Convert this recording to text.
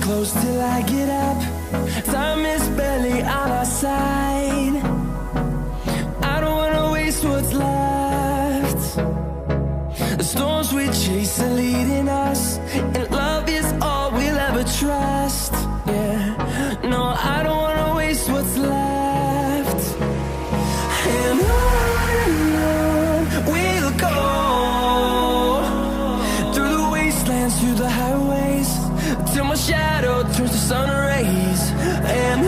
close till I get up. Time is barely on our side. I don't wanna waste what's left. The storms we chase are leading us, and love is all we'll ever trust. Yeah, no, I don't wanna waste what's left. And on we'll go, through the wastelands, through the highways, till my shadow turns to sun rays. And